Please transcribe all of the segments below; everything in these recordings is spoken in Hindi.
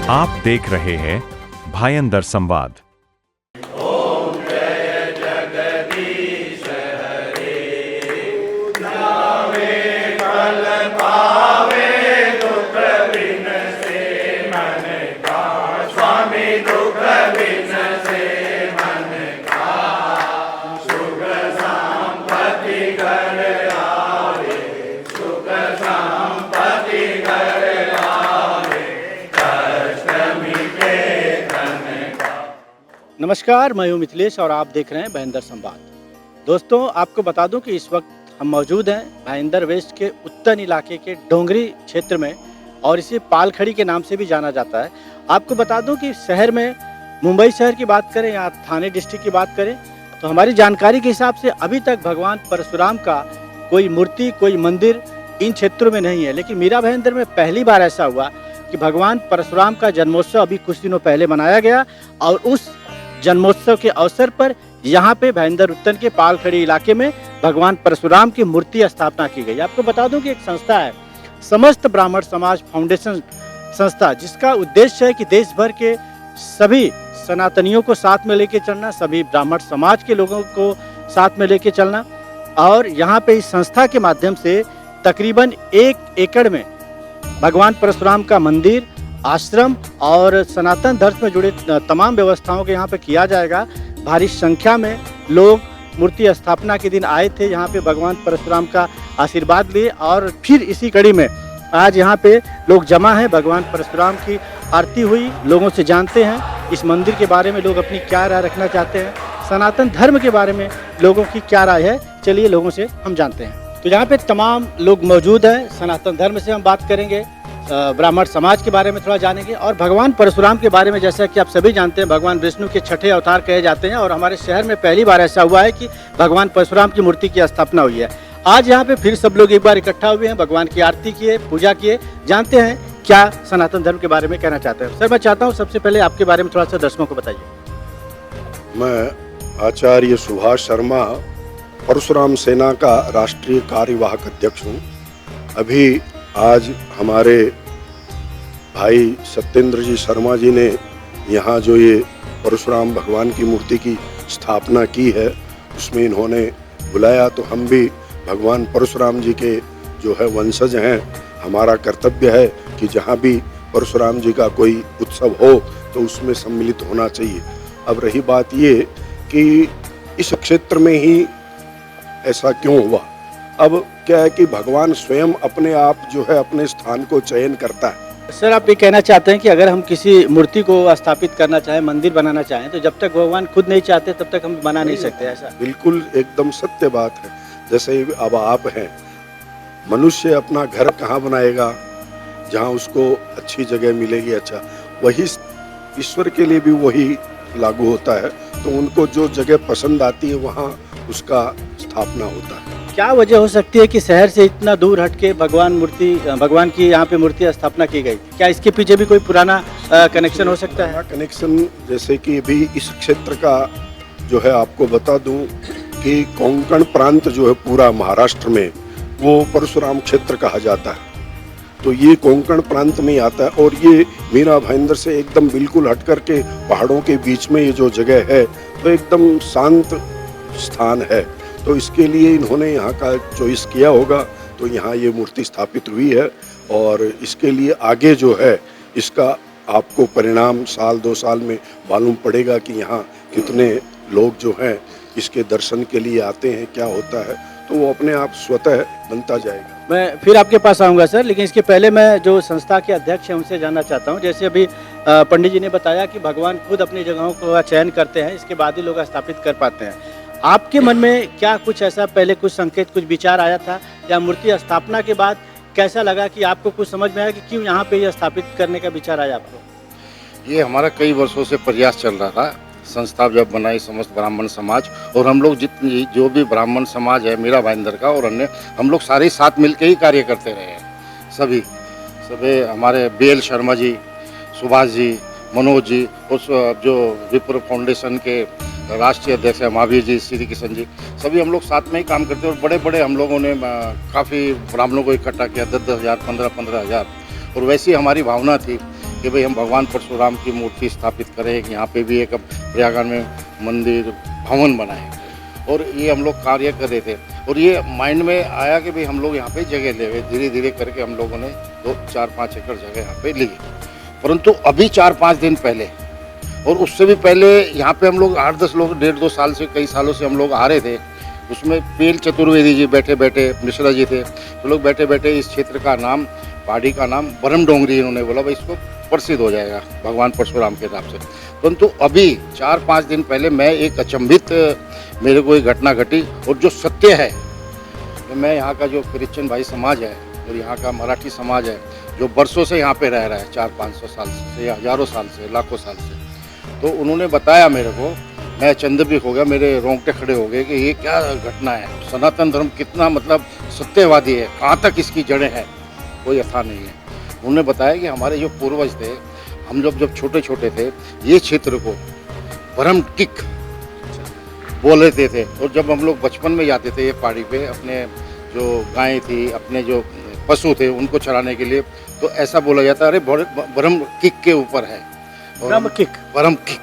आप देख रहे हैं भायंदर संवाद। नमस्कार, मैं हूं मिथिलेश और आप देख रहे हैं भायंदर संवाद। दोस्तों, आपको बता दूं कि इस वक्त हम मौजूद हैं भायंदर वेस्ट के उत्तर इलाके के डोंगरी क्षेत्र में और इसे पालखड़ी के नाम से भी जाना जाता है। आपको बता दूं कि शहर में मुंबई शहर की बात करें या थाने डिस्ट्रिक्ट की बात करें तो हमारी जानकारी के हिसाब से अभी तक भगवान परशुराम का कोई मूर्ति, कोई मंदिर इन क्षेत्रों में नहीं है। लेकिन मीरा भायंदर में पहली बार ऐसा हुआ कि भगवान परशुराम का जन्मोत्सव अभी कुछ दिनों पहले मनाया गया और उस जन्मोत्सव के अवसर पर यहाँ पे भायंदर उत्तर के पालखड़ी इलाके में भगवान परशुराम की मूर्ति स्थापना की गई। आपको बता दूं कि एक संस्था है समस्त ब्राह्मण समाज फाउंडेशन संस्था, जिसका उद्देश्य है कि देश भर के सभी सनातनियों को साथ में लेके चलना, सभी ब्राह्मण समाज के लोगों को साथ में लेके चलना। और यहाँ पे इस संस्था के माध्यम से तकरीबन 1 एकड़ में भगवान परशुराम का मंदिर, आश्रम और सनातन धर्म में जुड़े तमाम व्यवस्थाओं के यहाँ पे किया जाएगा। भारी संख्या में लोग मूर्ति स्थापना के दिन आए थे, यहाँ पे भगवान परशुराम का आशीर्वाद लिए और फिर इसी कड़ी में आज यहाँ पे लोग जमा हैं। भगवान परशुराम की आरती हुई, लोगों से जानते हैं इस मंदिर के बारे में लोग अपनी क्या राय रखना चाहते हैं, सनातन धर्म के बारे में लोगों की क्या राय है। चलिए लोगों से हम जानते हैं। तो यहाँ पे तमाम लोग मौजूद हैं। सनातन धर्म से हम बात करेंगे, ब्राह्मण समाज के बारे में थोड़ा जानेंगे और भगवान परशुराम के बारे में। जैसा कि आप सभी जानते हैं, भगवान विष्णु के छठे अवतार कहे जाते हैं और हमारे शहर में पहली बार ऐसा हुआ है कि भगवान परशुराम की मूर्ति की स्थापना हुई है। आज यहाँ पे फिर सब लोग एक बार इकट्ठा हुए हैं, भगवान की आरती किए, पूजा किए। जानते हैं क्या सनातन धर्म के बारे में कहना चाहते हैं। सर, मैं चाहता हूँ सबसे पहले आपके बारे में थोड़ा सा दर्शकों को बताइए। मैं आचार्य सुभाष शर्मा परशुराम सेना का राष्ट्रीय कार्यवाहक अध्यक्ष हूँ। अभी आज हमारे भाई सत्येंद्र जी शर्मा जी ने यहाँ जो ये परशुराम भगवान की मूर्ति की स्थापना की है उसमें इन्होंने बुलाया, तो हम भी भगवान परशुराम जी के जो है वंशज हैं। हमारा कर्तव्य है कि जहाँ भी परशुराम जी का कोई उत्सव हो तो उसमें सम्मिलित होना चाहिए। अब रही बात ये कि इस क्षेत्र में ही ऐसा क्यों हुआ, अब क्या है कि भगवान स्वयं अपने आप जो है अपने स्थान को चयन करता है। सर, आप ये कहना चाहते हैं कि अगर हम किसी मूर्ति को स्थापित करना चाहें, मंदिर बनाना चाहें, तो जब तक भगवान खुद नहीं चाहते तब तक हम बना नहीं सकते, ऐसा? बिल्कुल एकदम सत्य बात है। जैसे अब आप हैं, मनुष्य अपना घर कहाँ बनाएगा? जहाँ उसको अच्छी जगह मिलेगी। अच्छा, वही ईश्वर के लिए भी वही लागू होता है। तो उनको जो जगह पसंद आती है वहाँ उसका स्थापना होता है। क्या वजह हो सकती है कि शहर से इतना दूर हटके भगवान की यहाँ पे मूर्ति स्थापना की गई? क्या इसके पीछे भी कोई पुराना कनेक्शन हो सकता है? कनेक्शन जैसे कि अभी इस क्षेत्र का जो है आपको बता दूं कि कोंकण प्रांत जो है पूरा महाराष्ट्र में वो परशुराम क्षेत्र कहा जाता है। तो ये कोंकण प्रांत में आता है और ये मीरा भायंदर से एकदम बिल्कुल हट करके पहाड़ों के बीच में ये जो जगह है तो एकदम शांत स्थान है। तो इसके लिए इन्होंने यहाँ का चॉइस किया होगा, तो यहाँ ये मूर्ति स्थापित हुई है। और इसके लिए आगे जो है इसका आपको परिणाम 1-2 साल में मालूम पड़ेगा कि यहाँ कितने लोग जो हैं इसके दर्शन के लिए आते हैं, क्या होता है, तो वो अपने आप स्वतः बनता जाएगा। मैं फिर आपके पास आऊँगा सर, लेकिन इसके पहले मैं जो संस्था के अध्यक्ष हैं उनसे जानना चाहता हूँ। जैसे अभी पंडित जी ने बताया कि भगवान खुद अपनी जगहों का चयन करते हैं, इसके बाद ही लोग स्थापित कर पाते हैं। आपके मन में क्या कुछ ऐसा पहले कुछ संकेत, कुछ विचार आया था, या मूर्ति स्थापना के बाद कैसा लगा कि आपको कुछ समझ में आया कि क्यों यहाँ पे ये स्थापित करने का विचार आया आपको? ये हमारा कई वर्षों से प्रयास चल रहा था। संस्था जब बनाई समस्त ब्राह्मण समाज, और हम लोग जितनी जो भी ब्राह्मण समाज है मीरा भायंदर का और अन्य, हम लोग सारे साथ मिलकर ही कार्य करते रहे हैं। सभी हमारे बेल शर्मा जी, सुभाष जी, मनोज जी, उस जो विप्र फाउंडेशन के राष्ट्रीय अध्यक्ष है महावीर जी, श्री किशन जी, सभी हम लोग साथ में ही काम करते हैं। और बड़े बड़े हम लोगों ने काफ़ी ब्राह्मणों को इकट्ठा किया, 10,000 15,000। और वैसी हमारी भावना थी कि भाई हम भगवान परशुराम की मूर्ति स्थापित करें, यहाँ पे भी एक प्रयागराज में मंदिर भवन बनाए, और ये हम लोग कार्य कर रहे थे। और ये माइंड में आया कि भाई हम लोग यहाँ पे जगह ले, धीरे धीरे करके हम लोगों ने 4-5 एकड़ जगह यहाँ पे ली। परंतु अभी 4-5 दिन पहले और उससे भी पहले यहाँ पे हम लोग 8-10 लोग 1.5-2 साल से, कई सालों से हम लोग आ रहे थे। उसमें पेल चतुर्वेदी जी बैठे बैठे, मिश्रा जी थे, तो लोग बैठे बैठे इस क्षेत्र का नाम, पहाड़ी का नाम बरम डोंगरी, इन्होंने बोला भाई इसको प्रसिद्ध हो जाएगा भगवान परशुराम के नाम से। परंतु अभी 4-5 दिन पहले मैं एक अचंभित, मेरे को एक घटना घटी, और जो सत्य है, मैं यहाँ का जो क्रिश्चियन भाई समाज है और यहाँ का मराठी समाज है, जो बरसों से यहाँ पे रह रहा है, 400-500 साल से, हज़ारों साल से, लाखों साल से, तो उन्होंने बताया मेरे को, मैं चंदबिक हो गया, मेरे रोंगटे खड़े हो गए कि ये क्या घटना है, सनातन धर्म कितना मतलब सत्यवादी है, कहाँ तक इसकी जड़ें हैं, कोई अथा नहीं है। उन्होंने बताया कि हमारे जो पूर्वज थे, हम लोग जब छोटे छोटे थे, ये क्षेत्र को बरम किक बोल लेते थे, और जब हम लोग बचपन में जाते थे ये पहाड़ी पे, अपने जो गायें थी, अपने जो पशु थे, उनको चराने के लिए, तो ऐसा बोला जाता, अरे बरम किक के ऊपर है, ब्रह्म किक, बरम किक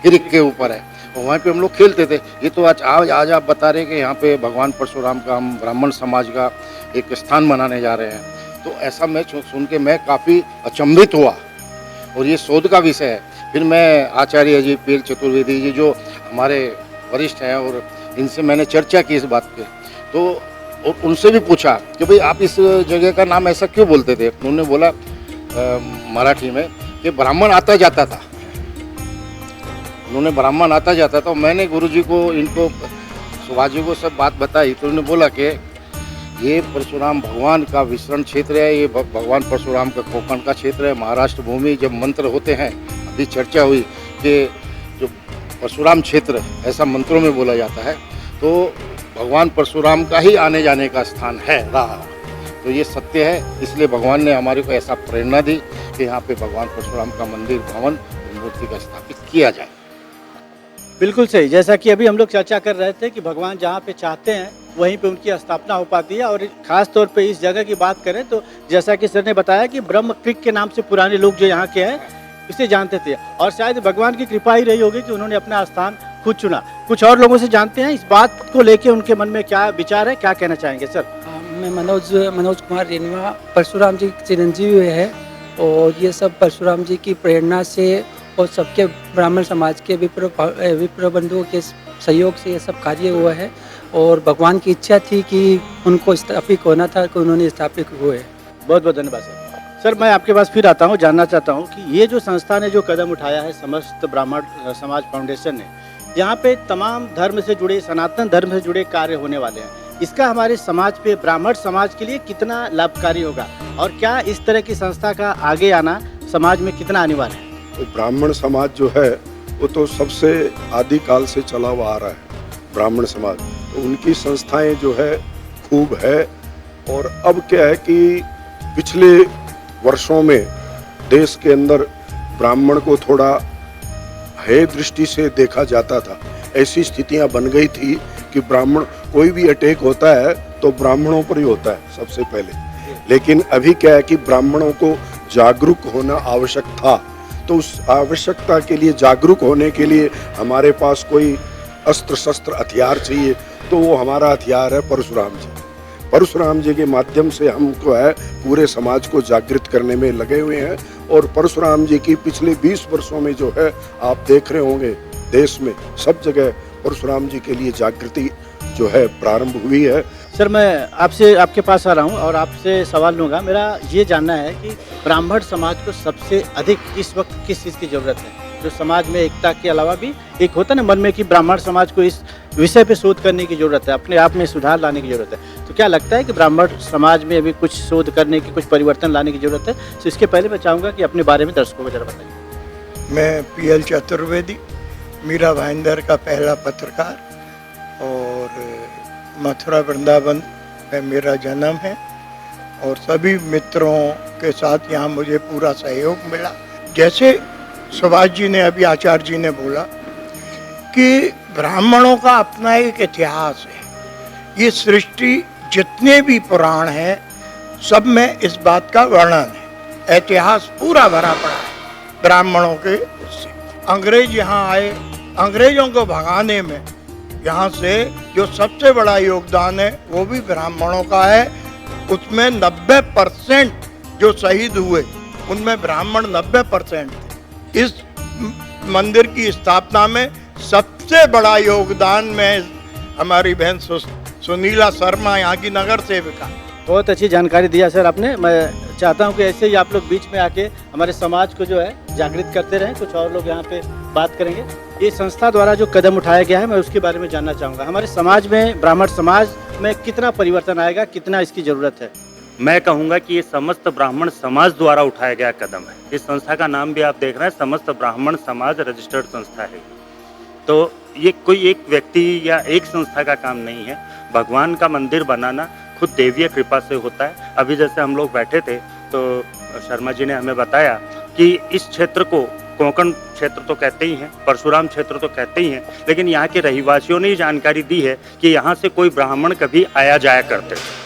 किरिक के ऊपर है, और वहाँ पे हम लोग खेलते थे। ये तो आज आप बता रहे हैं कि यहाँ पे भगवान परशुराम का, हम ब्राह्मण समाज का एक स्थान मनाने जा रहे हैं, तो ऐसा मैं सुन के मैं काफ़ी अचंभित हुआ, और ये शोध का विषय है। फिर मैं आचार्य जी, पेल चतुर्वेदी जी जो हमारे वरिष्ठ हैं, और इनसे मैंने चर्चा की इस बात पे, तो और उनसे भी पूछा कि भाई आप इस जगह का नाम ऐसा क्यों बोलते थे। उन्होंने बोला मराठी में कि ब्राह्मण आता जाता था, उन्होंने ब्राह्मण आता जाता था। मैंने गुरुजी को, इनको, सुभाष जी को सब बात बताई, तो उन्होंने बोला कि ये परशुराम भगवान का विचरण क्षेत्र है, ये भगवान परशुराम का कोकण का क्षेत्र है, महाराष्ट्र भूमि। जब मंत्र होते हैं, अभी चर्चा हुई कि जो परशुराम क्षेत्र ऐसा मंत्रों में बोला जाता है, तो भगवान परशुराम का ही आने जाने का स्थान है रहा, तो ये सत्य है। इसलिए भगवान ने हमारे को ऐसा प्रेरणा दी कि यहाँ पे भगवान परशुराम का मंदिर, भवन, मूर्ति का स्थापित किया जाए। बिल्कुल सही। जैसा कि अभी हम लोग चर्चा कर रहे थे कि भगवान जहाँ पे चाहते हैं वहीं पे उनकी स्थापना हो पाती है, और ख़ास तौर पे इस जगह की बात करें तो जैसा कि सर ने बताया कि ब्रह्म क्रिक के नाम से पुराने लोग जो यहाँ के हैं इसे जानते थे, और शायद भगवान की कृपा ही रही होगी कि उन्होंने अपना स्थान खुद चुना। कुछ और लोगों से जानते हैं इस बात को लेके उनके मन में क्या विचार है, क्या कहना चाहेंगे सर? मैं मनोज कुमार रेणुआ, परशुराम जी चिरंजीवी है, और ये सब परशुराम जी की प्रेरणा से और सबके ब्राह्मण समाज के विप्र बंधुओं के सहयोग से ये सब कार्य हुआ है, और भगवान की इच्छा थी कि उनको स्थापित होना था, कि उन्होंने स्थापित हुए। बहुत बहुत धन्यवाद सर। सर मैं आपके पास फिर आता हूँ, जानना चाहता हूँ कि ये जो संस्था ने जो कदम उठाया है, समस्त ब्राह्मण समाज फाउंडेशन ने, यहाँ पे तमाम धर्म से जुड़े, सनातन धर्म से जुड़े कार्य होने वाले हैं, इसका हमारे समाज पे, ब्राह्मण समाज के लिए कितना लाभकारी होगा, और क्या इस तरह की संस्था का आगे आना समाज में कितना अनिवार्य है? तो ब्राह्मण समाज जो है वो तो सबसे आदिकाल से चला हुआ आ रहा है ब्राह्मण समाज, तो उनकी संस्थाएं जो है खूब है। और अब क्या है कि पिछले वर्षों में देश के अंदर ब्राह्मण को थोड़ा हेय दृष्टि से देखा जाता था, ऐसी स्थितियां बन गई थी कि ब्राह्मण, कोई भी अटैक होता है तो ब्राह्मणों पर ही होता है सबसे पहले। लेकिन अभी क्या है कि ब्राह्मणों को जागरूक होना आवश्यक था, तो उस आवश्यकता के लिए, जागरूक होने के लिए हमारे पास कोई अस्त्र शस्त्र हथियार चाहिए, तो वो हमारा हथियार है परशुराम जी। परशुराम जी के माध्यम से हमको है पूरे समाज को जागृत करने में लगे हुए हैं, और परशुराम जी की पिछले 20 वर्षों में जो है आप देख रहे होंगे देश में सब जगह परशुराम जी के लिए जागृति जो है प्रारंभ हुई है। सर मैं आपसे, आपके पास आ रहा हूँ और आपसे सवाल लूँगा। मेरा ये जानना है कि ब्राह्मण समाज को सबसे अधिक इस वक्त किस चीज़ की ज़रूरत है, जो समाज में एकता के अलावा भी एक होता है ना मन में कि ब्राह्मण समाज को इस विषय पे शोध करने की ज़रूरत है, अपने आप में सुधार लाने की ज़रूरत है, तो क्या लगता है कि ब्राह्मण समाज में अभी कुछ शोध करने की, कुछ परिवर्तन लाने की ज़रूरत है? तो इसके पहले मैं चाहूँगा कि अपने बारे में दर्शकों को जरा बताइए। मैं PL चतुर्वेदी, मीरा भाईंदर का पहला पत्रकार, और मथुरा वृंदावन में मेरा जन्म है, और सभी मित्रों के साथ यहाँ मुझे पूरा सहयोग मिला। जैसे सुभाष जी ने, अभी आचार्य जी ने बोला कि ब्राह्मणों का अपना एक इतिहास है, ये सृष्टि जितने भी पुराण हैं सब में इस बात का वर्णन है, इतिहास पूरा भरा पड़ा है ब्राह्मणों के उससे। अंग्रेज यहाँ आए, अंग्रेजों को भगाने में यहाँ से जो सबसे बड़ा योगदान है वो भी ब्राह्मणों का है। उसमें 90% जो शहीद हुए उनमें ब्राह्मण 90% थे। इस मंदिर की स्थापना में सबसे बड़ा योगदान में हमारी बहन सुनीला शर्मा, यहाँ की नगर सेविका। बहुत अच्छी जानकारी दिया सर आपने। मैं चाहता हूं कि ऐसे ही आप लोग बीच में आके हमारे समाज को जो है जागृत करते रहें। कुछ और लोग यहाँ पे बात करेंगे। ये संस्था द्वारा जो कदम उठाया गया है मैं उसके बारे में जानना चाहूँगा। हमारे समाज में, ब्राह्मण समाज में कितना परिवर्तन आएगा, कितना इसकी ज़रूरत है? मैं कहूँगा कि ये समस्त ब्राह्मण समाज द्वारा उठाया गया कदम है। इस संस्था का नाम भी आप देख रहे हैं, समस्त ब्राह्मण समाज रजिस्टर्ड संस्था है। तो ये कोई एक व्यक्ति या एक संस्था का काम नहीं है। भगवान का मंदिर बनाना खुद देवीय कृपा से होता है। अभी जैसे हम लोग बैठे थे तो शर्मा जी ने हमें बताया कि इस क्षेत्र को कोंकण क्षेत्र तो कहते ही हैं, परशुराम क्षेत्र तो कहते ही हैं, लेकिन यहाँ के रहवासियों ने जानकारी दी है कि यहाँ से कोई ब्राह्मण कभी आया जाया करते थे।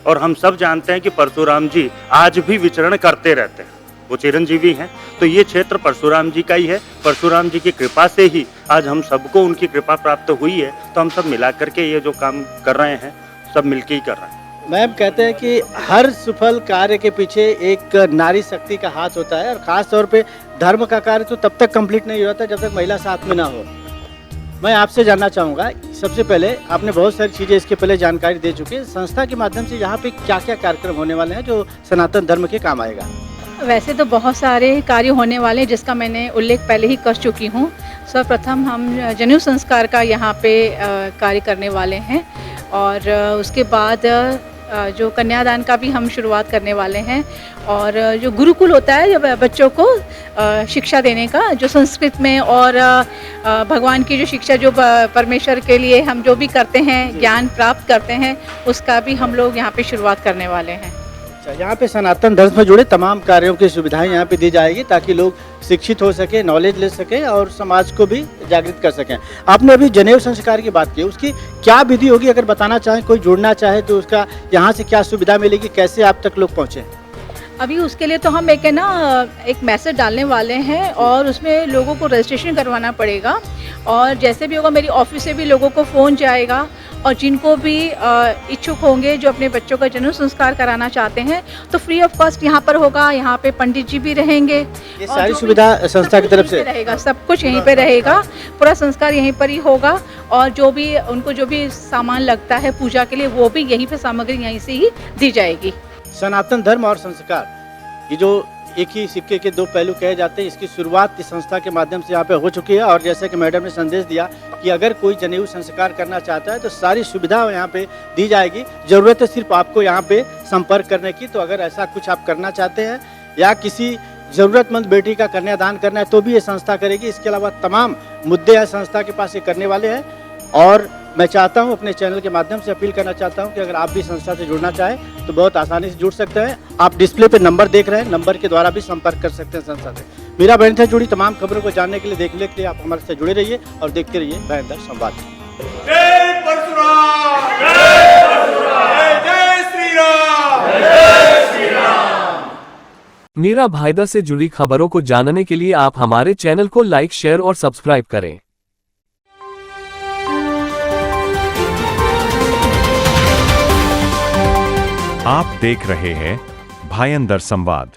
और हम सब जानते हैं कि परशुराम जी आज भी विचरण करते रहते हैं, वो चिरंजीवी हैं। तो ये क्षेत्र परशुराम जी का ही है। परशुराम जी की कृपा से ही आज हम सबको उनकी कृपा प्राप्त हुई है। तो हम सब मिला करके ये जो काम कर रहे हैं सब मिलके ही कर रहे हैं। मैम कहते हैं कि हर सफल कार्य के पीछे एक नारी शक्ति का हाथ होता है, और ख़ास तौर पे धर्म का कार्य तो तब तक कंप्लीट नहीं होता जब तक महिला साथ में ना हो। मैं आपसे जानना चाहूँगा, सबसे पहले आपने बहुत सारी चीज़ें इसके पहले जानकारी दे चुके हैं। संस्था के माध्यम से यहाँ पे क्या क्या कार्यक्रम होने वाले हैं जो सनातन धर्म के काम आएगा? वैसे तो बहुत सारे कार्य होने वाले हैं जिसका मैंने उल्लेख पहले ही कर चुकी हूँ। सर्वप्रथम हम जनेऊ संस्कार का यहाँ पे कार्य करने वाले हैं, और उसके बाद जो कन्यादान का भी हम शुरुआत करने वाले हैं, और जो गुरुकुल होता है जो बच्चों को शिक्षा देने का, जो संस्कृत में और भगवान की जो शिक्षा जो परमेश्वर के लिए हम जो भी करते हैं, ज्ञान प्राप्त करते हैं, उसका भी हम लोग यहाँ पे शुरुआत करने वाले हैं। यहाँ पे सनातन धर्म से जुड़े तमाम कार्यों की सुविधाएं यहाँ पे दी जाएगी ताकि लोग शिक्षित हो सके, नॉलेज ले सके और समाज को भी जागृत कर सकें। आपने अभी जनेऊ संस्कार की बात की, उसकी क्या विधि होगी? अगर बताना चाहें, कोई जुड़ना चाहे तो उसका यहाँ से क्या सुविधा मिलेगी, कैसे आप तक लोग पहुँचे? अभी उसके लिए तो हम एक मैसेज डालने वाले हैं, और उसमें लोगों को रजिस्ट्रेशन करवाना पड़ेगा। और जैसे भी होगा मेरी ऑफिस से भी लोगों को फ़ोन जाएगा, और जिनको भी इच्छुक होंगे जो अपने बच्चों का जनेऊ संस्कार कराना चाहते हैं तो फ्री ऑफ कॉस्ट यहाँ पर होगा। यहाँ पे पंडित जी भी रहेंगे। ये सारी सुविधा संस्था की तरफ से रहेगा, सब कुछ यहीं पे रहेगा, पूरा संस्कार यहीं पर ही होगा। और जो भी उनको जो भी सामान लगता है पूजा के लिए वो भी यहीं पे सामग्री यहीं से ही दी जाएगी। सनातन धर्म और संस्कार, ये जो एक ही सिक्के के दो पहलू कहे जाते हैं, इसकी शुरुआत इस संस्था के माध्यम से यहाँ पे हो चुकी है। और जैसे कि मैडम ने संदेश दिया कि अगर कोई जनेऊ संस्कार करना चाहता है तो सारी सुविधा यहाँ पे दी जाएगी। ज़रूरत है सिर्फ आपको यहाँ पे संपर्क करने की। तो अगर ऐसा कुछ आप करना चाहते हैं या किसी ज़रूरतमंद बेटी का कन्यादान करना है तो भी ये संस्था करेगी। इसके अलावा तमाम मुद्दे हैं संस्था के पास, ये करने वाले हैं। और मैं चाहता हूं, अपने चैनल के माध्यम से अपील करना चाहता हूं कि अगर आप भी संस्था से जुड़ना चाहें तो बहुत आसानी से जुड़ सकते हैं। आप डिस्प्ले पे नंबर देख रहे हैं, नंबर के द्वारा भी संपर्क कर सकते हैं संस्था से। मीरा बहन से जुड़ी तमाम खबरों को जानने के लिए, देखने के लिए आप हमारे साथ जुड़े रहिए और देखते रहिए भयंदर संवाद। जय परशुराम, जय परशुराम, जय श्री राम, जय श्री राम। मीरा भाईदर से जुड़ी खबरों को जानने के लिए आप हमारे चैनल को लाइक, शेयर और सब्सक्राइब करें। आप देख रहे हैं भयंदर संवाद।